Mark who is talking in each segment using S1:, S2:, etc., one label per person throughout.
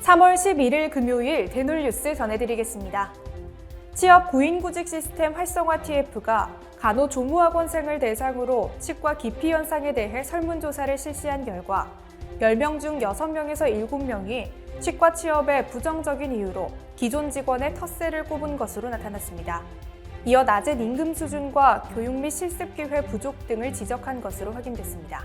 S1: 3월 11일 금요일 대놀뉴스 전해드리겠습니다. 취업 구인구직 시스템 활성화 TF가 간호조무학원생을 대상으로 치과 기피 현상에 대해 설문조사를 실시한 결과 10명 중 6명에서 7명이 치과 취업에 부정적인 이유로 기존 직원의 텃세를 꼽은 것으로 나타났습니다. 이어 낮은 임금 수준과 교육 및 실습 기회 부족 등을 지적한 것으로 확인됐습니다.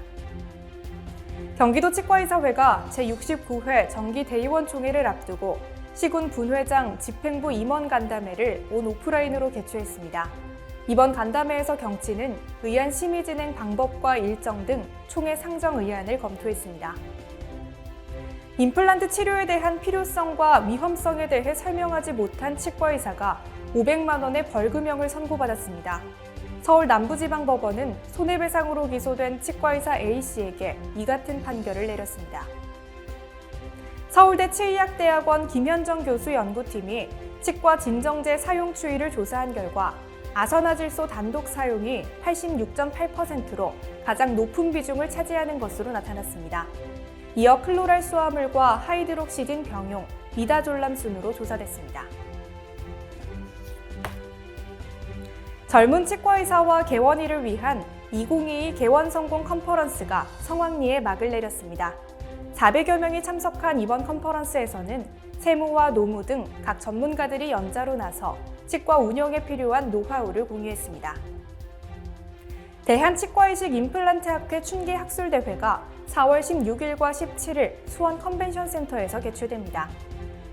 S1: 경기도 치과의사회가 제69회 정기대의원 총회를 앞두고 시군 분회장 집행부 임원 간담회를 온 오프라인으로 개최했습니다. 이번 간담회에서 경치는 의안 심의 진행 방법과 일정 등 총회 상정 의안을 검토했습니다. 임플란트 치료에 대한 필요성과 위험성에 대해 설명하지 못한 치과의사가 500만 원의 벌금형을 선고받았습니다. 서울 남부지방법원은 손해배상으로 기소된 치과의사 A씨에게 이 같은 판결을 내렸습니다. 서울대 치의학대학원 김현정 교수 연구팀이 치과 진정제 사용 추이를 조사한 결과 아산화질소 단독 사용이 86.8%로 가장 높은 비중을 차지하는 것으로 나타났습니다. 이어 클로랄 수화물과 하이드록시딘 병용, 미다졸람 순으로 조사됐습니다. 젊은 치과의사와 개원의를 위한 2022 개원성공 컨퍼런스가 성황리에 막을 내렸습니다. 400여 명이 참석한 이번 컨퍼런스에서는 세무와 노무 등 각 전문가들이 연자로 나서 치과 운영에 필요한 노하우를 공유했습니다. 대한치과의식 임플란트학회 춘기학술대회가 4월 16일과 17일 수원 컨벤션센터에서 개최됩니다.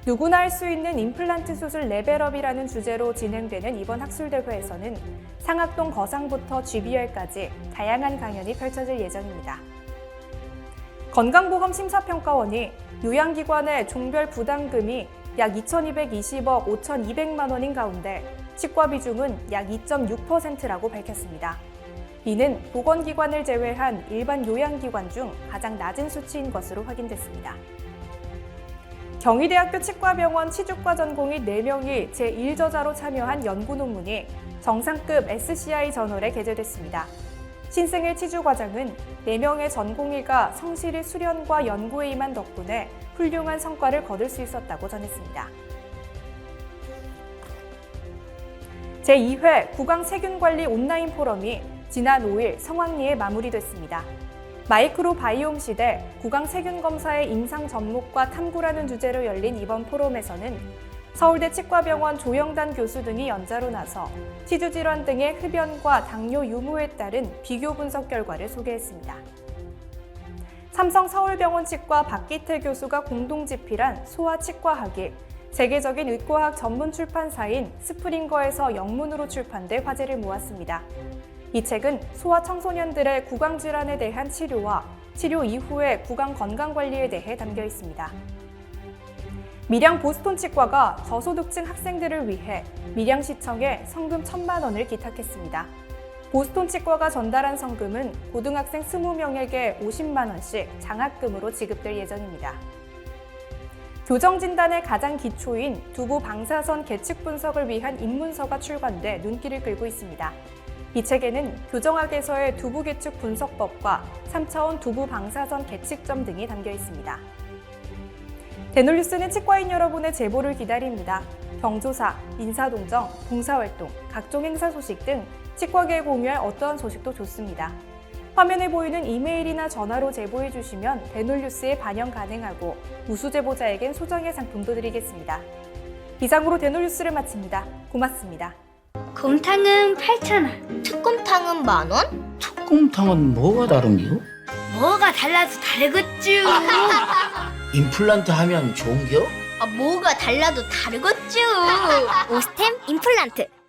S1: 누구나 할 수 있는 임플란트 수술 레벨업이라는 주제로 진행되는 이번 학술대회에서는 상악동 거상부터 GBR까지 다양한 강연이 펼쳐질 예정입니다. 건강보험심사평가원이 요양기관의 종별 부담금이 약 2,220억 5,200만 원인 가운데 치과 비중은 약 2.6%라고 밝혔습니다. 이는 보건기관을 제외한 일반 요양기관 중 가장 낮은 수치인 것으로 확인됐습니다. 경희대학교 치과병원 치주과 전공의 4명이 제1저자로 참여한 연구 논문이 정상급 SCI 저널에 게재됐습니다. 신승일 치주과장은 4명의 전공의가 성실히 수련과 연구에 임한 덕분에 훌륭한 성과를 거둘 수 있었다고 전했습니다. 제2회 구강세균관리 온라인 포럼이 지난 5일 성황리에 마무리됐습니다. 마이크로 바이옴 시대 구강세균 검사의 임상 접목과 탐구라는 주제로 열린 이번 포럼에서는 서울대 치과병원 조영단 교수 등이 연자로 나서 치주질환 등의 흡연과 당뇨 유무에 따른 비교 분석 결과를 소개했습니다. 삼성 서울병원 치과 박기태 교수가 공동 집필한 소아치과학이 세계적인 의과학 전문 출판사인 스프링거에서 영문으로 출판돼 화제를 모았습니다. 이 책은 소아 청소년들의 구강질환에 대한 치료와 치료 이후의 구강 건강관리에 대해 담겨 있습니다. 밀양 보스톤치과가 저소득층 학생들을 위해 밀양시청에 성금 1,000만 원을 기탁했습니다. 보스톤치과가 전달한 성금은 고등학생 20명에게 50만 원씩 장학금으로 지급될 예정입니다. 교정진단의 가장 기초인 두부 방사선 계측 분석을 위한 입문서가 출간돼 눈길을 끌고 있습니다. 이 책에는 교정학에서의 두부 계측 분석법과 3차원 두부 방사선 계측점 등이 담겨 있습니다. 대놀뉴스는 치과인 여러분의 제보를 기다립니다. 경조사, 인사동정, 봉사활동, 각종 행사 소식 등 치과계에 공유할 어떠한 소식도 좋습니다. 화면에 보이는 이메일이나 전화로 제보해 주시면 대놀뉴스에 반영 가능하고 우수 제보자에겐 소정의 상품도 드리겠습니다. 이상으로 대놀뉴스를 마칩니다. 고맙습니다.
S2: 곰탕은 8,000원.
S3: 특곰탕은 10,000원?
S4: 특곰탕은 뭐가 다른겨?
S2: 뭐가 달라서 다르겠쥬.
S4: 임플란트 하면 좋은겨?
S3: 뭐가 달라도 다르겠죠.
S2: 오스템 임플란트.